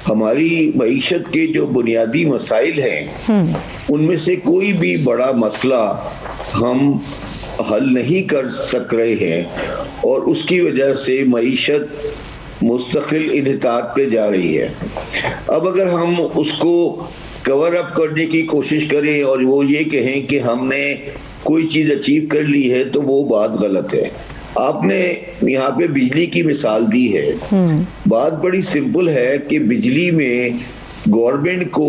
हमारी मईशत के जो बुनियादी मसाइल हैं उनमें से कोई भी बड़ा मसला हम हल नहीं कर सक रहे हैं और उसकी वजह से मईशत मुस्तकिल इन्हितात पे जा रही है। अब अगर हम उसको कवर अप करने की कोशिश करें और वो ये कहें कि हमने कोई चीज अचीव कर ली है तो वो बात गलत है। आपने यहाँ पे बिजली की मिसाल दी है। बात बड़ी सिंपल है कि बिजली में गवर्नमेंट को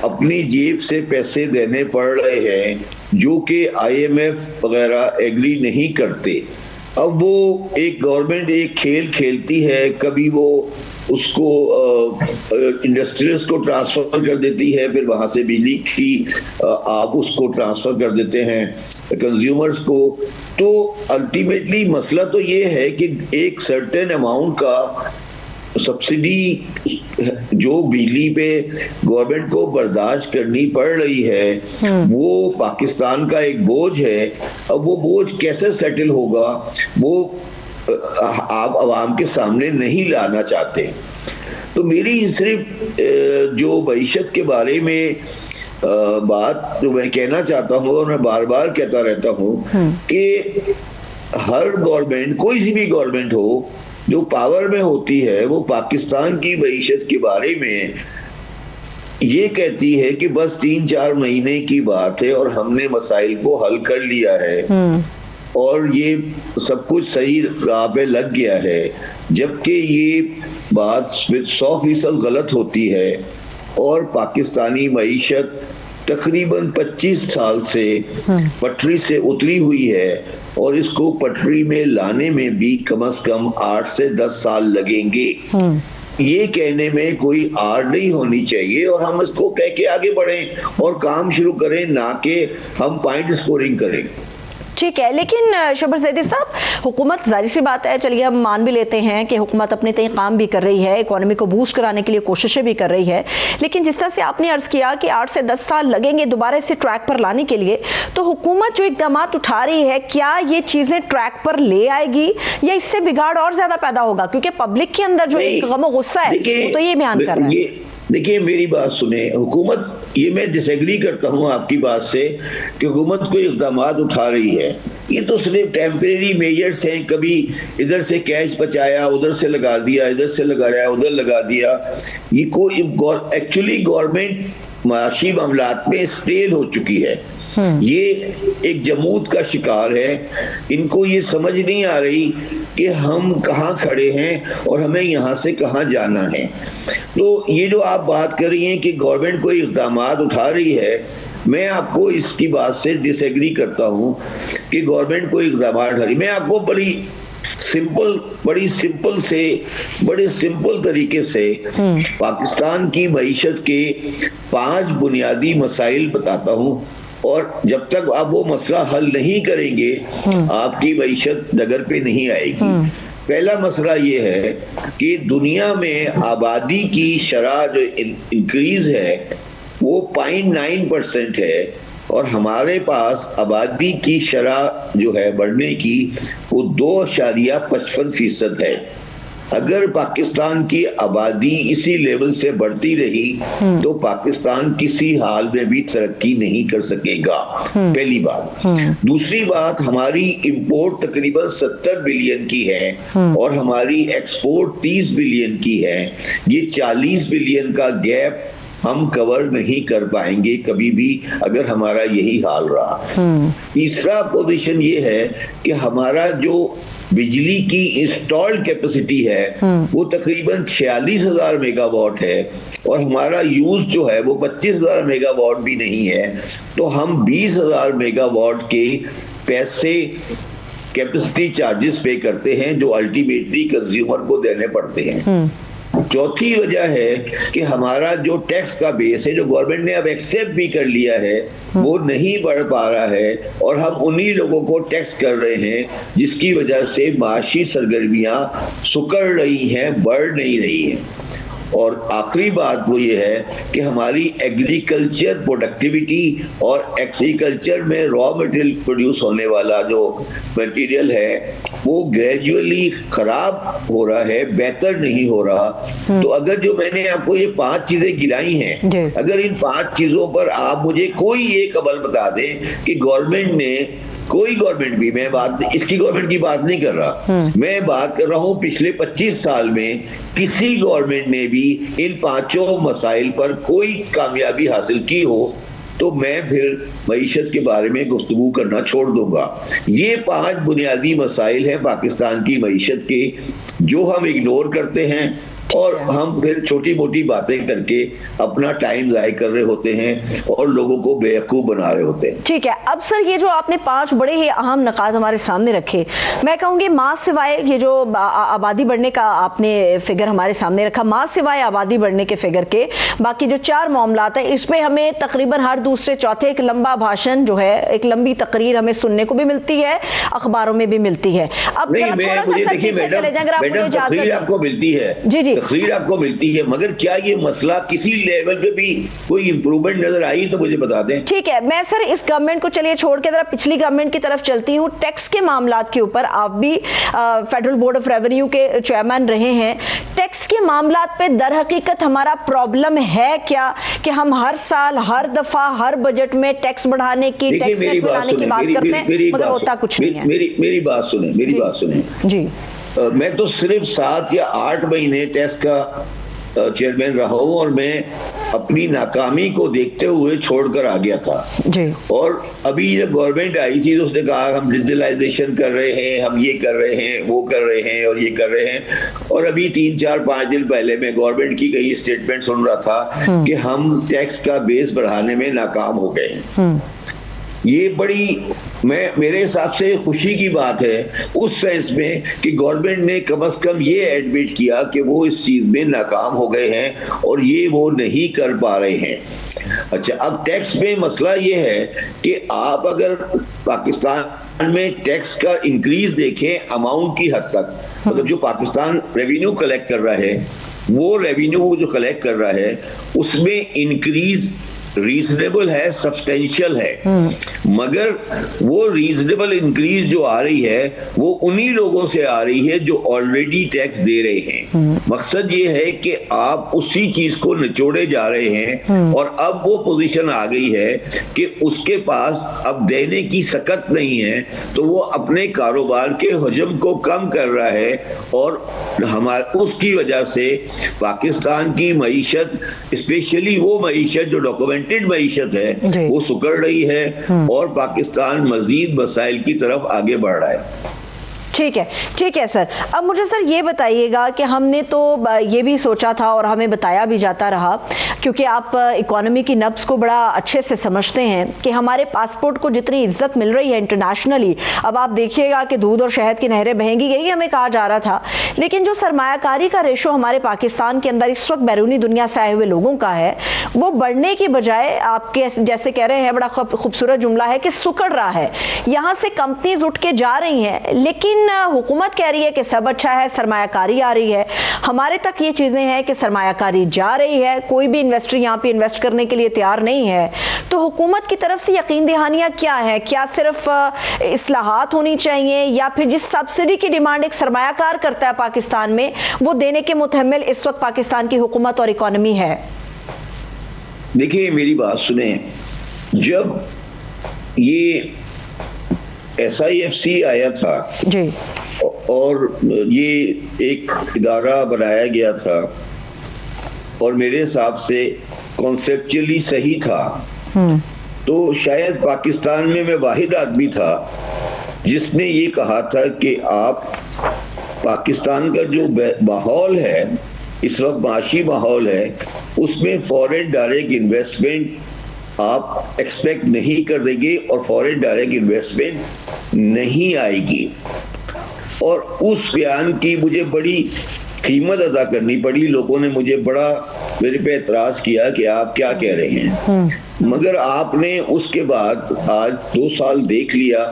अपनी जेब से पैसे देने पड़ रहे हैं जो कि IMF वगैरह एग्री नहीं करते। अब वो एक गवर्नमेंट एक खेल खेलती है, कभी वो उसको इंडस्ट्रियल्स को ट्रांसफर कर देती है, फिर वहां से बिजली की आप उसको ट्रांसफर कर देते हैं कंज्यूमर्स को। तो अल्टीमेटली मसला तो ये है कि एक सर्टेन अमाउंट का सब्सिडी जो बिजली पे गवर्नमेंट को बर्दाश्त करनी पड़ रही है वो पाकिस्तान का एक बोझ है। अब वो बोझ कैसे सेटल होगा वो आप आवाम के सामने नहीं लाना चाहते। तो मेरी सिर्फ जो मईशत के बारे में बात जो मैं कहना चाहता हूँ और मैं बार बार कहता रहता हूँ कि हर गवर्नमेंट, कोई सी भी गवर्नमेंट हो जो पावर में होती है, वो पाकिस्तान की मईशत के बारे में ये कहती है कि बस 3-4 महीने की बात है और हमने मसाइल को हल कर लिया है और ये सब कुछ सही राह पे लग गया है, जबकि ये बात 100% गलत होती है। और पाकिस्तानी मईशत तकरीबन 25 साल से पटरी से उतरी हुई है और इसको पटरी में लाने में भी कम से कम 8 से 10 साल लगेंगे। ये कहने में कोई आड़ नहीं होनी चाहिए और हम इसको कह के आगे बढ़ें और काम शुरू करें, ना कि हम पॉइंट स्कोरिंग करें। ठीक है, लेकिन शब्बर ज़ैदी साहब, हुकूमत जाहिर सी बात है, चलिए हम मान भी लेते हैं कि हुकूमत अपने तय काम भी कर रही है, इकोनॉमी को बूस्ट कराने के लिए कोशिशें भी कर रही है, लेकिन जिस तरह से आपने अर्ज़ किया कि 8 से 10 साल लगेंगे दोबारा इसे ट्रैक पर लाने के लिए, तो हुकूमत जो इक़दाम उठा रही है क्या ये चीज़ें ट्रैक पर ले आएगी या इससे बिगाड़ और ज़्यादा पैदा होगा? क्योंकि पब्लिक के अंदर जो एक गम और गुस्सा है वो तो ये बयान कर रहा है। देखिए मेरी बात सुने, हुकूमत, ये मैं डिसएग्री करता हूँ आपकी बात से कि हुकूमत कोई इक़दाम उठा रही है। ये तो सिर्फ टेम्परेरी मेजर्स हैं, कभी इधर से कैश बचाया, उधर से लगा दिया, इधर से लगाया, उधर लगा दिया। ये कोई एक्चुअली गवर्नमेंट माशी मामलात में स्टेल हो चुकी है। ये एक जमूत का शिकार है। इनको ये समझ नहीं आ रही कि हम कहाँ खड़े हैं और हमें यहाँ से कहाँ जाना है। तो ये जो आप बात कर रही हैं कि गवर्नमेंट कोई इक़दाम उठा रही है, मैं आपको इसकी बात से डिसएग्री करता हूँ कि गवर्नमेंट कोई इक़दाम उठा रही। मैं आपको बड़ी सिंपल तरीके से पाकिस्तान की मईशत के 5 बुनियादी मसाइल बताता हूँ और जब तक आप वो मसला हल नहीं करेंगे आपकी मईशत डगर पे नहीं आएगी। पहला मसला ये है कि दुनिया में आबादी की शरह जो इंक्रीज है वो 0.9% है और हमारे पास आबादी की शरह जो है बढ़ने की वो 2.55% है। अगर पाकिस्तान की आबादी इसी लेवल से बढ़ती रही तो पाकिस्तान किसी हाल में भी तरक्की नहीं कर सकेगा, पहली बात। दूसरी बात, हमारी इंपोर्ट तकरीबन 70 बिलियन की है और हमारी एक्सपोर्ट 30 बिलियन की है। ये 40 बिलियन का गैप हम कवर नहीं कर पाएंगे कभी भी अगर हमारा यही हाल रहा। तीसरा पोजीशन ये है कि हमारा जो बिजली की इंस्टॉल्ड कैपेसिटी है वो तकरीबन 46,000 मेगावाट है और हमारा यूज जो है वो 25,000 मेगावाट भी नहीं है। तो हम 20,000 मेगावाट के पैसे कैपेसिटी चार्जेस पे करते हैं जो अल्टीमेटली कंज्यूमर को देने पड़ते हैं। चौथी वजह है कि हमारा जो टैक्स का बेस है, जो गवर्नमेंट ने अब एक्सेप्ट भी कर लिया है, वो नहीं बढ़ पा रहा है और हम उन्हीं लोगों को टैक्स कर रहे हैं जिसकी वजह से माशी सरगर्मियां सुकड़ रही हैं, बढ़ नहीं रही हैं। और आखिरी बात वो ये है कि हमारी एग्रीकल्चर प्रोडक्टिविटी और एग्रीकल्चर में रॉ मटेरियल प्रोड्यूस होने वाला जो मटेरियल है वो ग्रेजुअली खराब हो रहा है, बेहतर नहीं हो रहा। तो अगर जो मैंने आपको ये 5 चीजें गिनाई हैं, अगर इन 5 चीजों पर आप मुझे कोई एक अमल बता दें कि गवर्नमेंट ने, कोई गवर्नमेंट भी, मैं बात इसकी गवर्नमेंट की बात नहीं कर रहा, मैं बात कर रहा हूं पिछले 25 साल में किसी गवर्नमेंट ने भी इन 5 मसाइल पर कोई कामयाबी हासिल की हो, तो मैं फिर मईशत के बारे में गुफ्तगू करना छोड़ दूंगा। ये 5 बुनियादी मसाइल हैं पाकिस्तान की मईशत के, जो हम इग्नोर करते हैं और हम फिर छोटी मोटी बातें करके अपना टाइम ज़ाया कर रहे होते हैं और लोगों को बेवकूफ़ बना रहे होते हैं। ठीक है, अब सर ये जो आपने 5 बड़े ही अहम नकात हमारे सामने रखे, मैं कहूँगी माँ सिवाय ये जो आबादी बढ़ने का आपने फिगर हमारे सामने रखा, माँ सिवाय आबादी बढ़ने के फिगर के बाकी जो 4 मामलात हैं, इसमें हमें तकरीबन हर दूसरे चौथे एक लंबा भाषण जो है, एक लंबी तकरीर हमें सुनने को भी मिलती है, अखबारों में भी मिलती है। अब नहीं, मुझे देखिए मैडम, तकरीर आपको मिलती है, जी तकरीर आपको मिलती है, मगर क्या ये मसला किसी लेवल पे भी कोई इंप्रूवमेंट नजर आई तो मुझे बता दें। ठीक है, मैं सर इस गवर्नमेंट को चलिए छोड़ के जरा पिछली गवर्नमेंट की तरफ चलती हूँ। टैक्स के मामलात के ऊपर आप भी फेडरल बोर्ड ऑफ रेवेन्यू के चेयरमैन रहे हैं। टैक्स के मामलात पे दर हकीकत हमारा प्रॉब्लम है क्या कि हम हर साल, हर दफा, हर बजट में टैक्स बढ़ाने की, टैक्स रेट बढ़ाने की बात करते हैं मगर होता कुछ नहीं है। मेरी बात सुने जी। मैं तो सिर्फ 7 या 8 महीने टैक्स का चेयरमैन रहा हूं और मैं अपनी नाकामी को देखते हुए छोड़कर आ गया था जी। और अभी जब गवर्नमेंट आई थी तो उसने कहा हम डिजिटलाइजेशन कर रहे हैं, हम ये कर रहे हैं, वो कर रहे हैं और ये कर रहे हैं। और अभी 3, 4, 5 दिन पहले मैं गवर्नमेंट की गई स्टेटमेंट सुन रहा था कि हम टैक्स का बेस बढ़ाने में नाकाम हो गए। ये बड़ी मेरे हिसाब से खुशी की बात है उस सेंस में कि गवर्नमेंट ने कम से कम ये एडमिट किया कि वो इस चीज में नाकाम हो गए हैं और ये वो नहीं कर पा रहे हैं। अच्छा, अब टैक्स में मसला ये है कि आप अगर पाकिस्तान में टैक्स का इंक्रीज देखें अमाउंट की हद तक, मतलब जो पाकिस्तान रेवेन्यू कलेक्ट कर रहा है, वो रेवेन्यू जो कलेक्ट कर रहा है उसमें इंक्रीज रीजनेबल है, सब्सटेंशियल है, मगर वो रीजनेबल इंक्रीज जो आ रही है वो उन्हीं लोगों से आ रही है जो ऑलरेडी टैक्स दे रहे हैं। मकसद ये है कि आप उसी चीज को निचोड़े जा रहे हैं और अब वो पोजीशन आ गई है कि उसके पास अब देने की सकत नहीं है, तो वो अपने कारोबार के हजम को कम कर रहा है और उसकी वजह से पाकिस्तान की मईशत, स्पेशली वो मईशत जो डॉक्यूमेंटेड मईशत है, वो सुकड़ रही है और पाकिस्तान मजीद मसाइल की तरफ आगे बढ़ रहा है। ठीक है सर। अब मुझे सर ये बताइएगा कि हमने तो ये भी सोचा था और हमें बताया भी जाता रहा, क्योंकि आप इकोनॉमी की नब्ज को बड़ा अच्छे से समझते हैं, कि हमारे पासपोर्ट को जितनी इज्जत मिल रही है इंटरनेशनली, अब आप देखिएगा कि दूध और शहद की नहरें बहेंगी, यही हमें कहा जा रहा था, लेकिन जो सरमायाकारी का रेशो हमारे पाकिस्तान के अंदर इस वक्त बैरूनी दुनिया से आए हुए लोगों का है, वो बढ़ने की बजाय आपके जैसे कह रहे हैं, बड़ा खूबसूरत जुमला है कि सुकड़ रहा है। यहाँ से कंपनीज उठ के जा रही हैं, लेकिन हुकूमत कह रही है कि सब अच्छा है, सरमायाकारी आ रही है। हमारे तक ये चीजें हैं कि सरमायाकारी जा रही है, कोई भी इन्वेस्टर यहाँ पे इन्वेस्ट करने के लिए तैयार नहीं है। तो हुकूमत की तरफ से यकीन दहानियाँ क्या है? क्या सिर्फ इस्लाहात होनी चाहिए, या फिर जिस सब्सिडी की डिमांड एक सरमायाकार करता है पाकिस्तान में, वो देने के मुतहम्मिल इस वक्त पाकिस्तान की हुकूमत और इकोनॉमी है? देखिए मेरी बात सुने, जब ये SIFC आया था जी, और ये एक इदारा बनाया गया था और मेरे हिसाब से कॉन्सेप्चुअली सही था, तो शायद पाकिस्तान में मैं वाहिद आदमी था जिसने ये कहा था कि आप पाकिस्तान का जो माहौल है इस वक्त, माशी माहौल है, उसमें फॉरेन डायरेक्ट इन्वेस्टमेंट आप एक्सपेक्ट नहीं कर देंगे और फॉरेन डायरेक्ट इन्वेस्टमेंट नहीं आएगी। और उस बयान की मुझे बड़ी कीमत अदा करनी पड़ी। लोगों ने मुझे बड़ा मेरे पे एतराज किया कि आप क्या कह रहे हैं, मगर आपने उसके बाद आज 2 साल देख लिया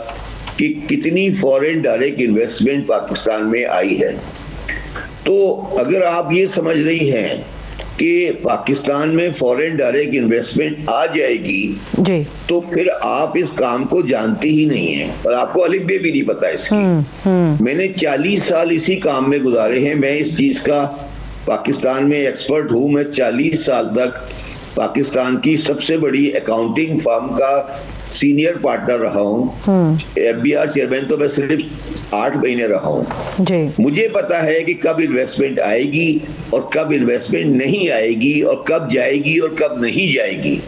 कि कितनी फॉरेन डायरेक्ट इन्वेस्टमेंट पाकिस्तान में आई है। तो अगर आप ये समझ रही हैं कि पाकिस्तान में फॉरेन डायरेक्ट इन्वेस्टमेंट आ जाएगी जी। तो फिर आप इस काम को जानते ही नहीं है और आपको अलिफ-बे भी नहीं पता इसकी। मैंने 40 साल इसी काम में गुजारे हैं। मैं इस चीज का पाकिस्तान में एक्सपर्ट हूं। मैं 40 साल तक पाकिस्तान की सबसे बड़ी अकाउंटिंग फर्म का सीनियर पार्टनर रहा हूं। FBI चेयरमैन तो मैं सिर्फ 8 महीने रहा हूं। जी। मुझे पता है कि कब इन्वेस्टमेंट आएगी और कब इन्वेस्टमेंट नहीं आएगी और कब जाएगी और कब नहीं जाएगी।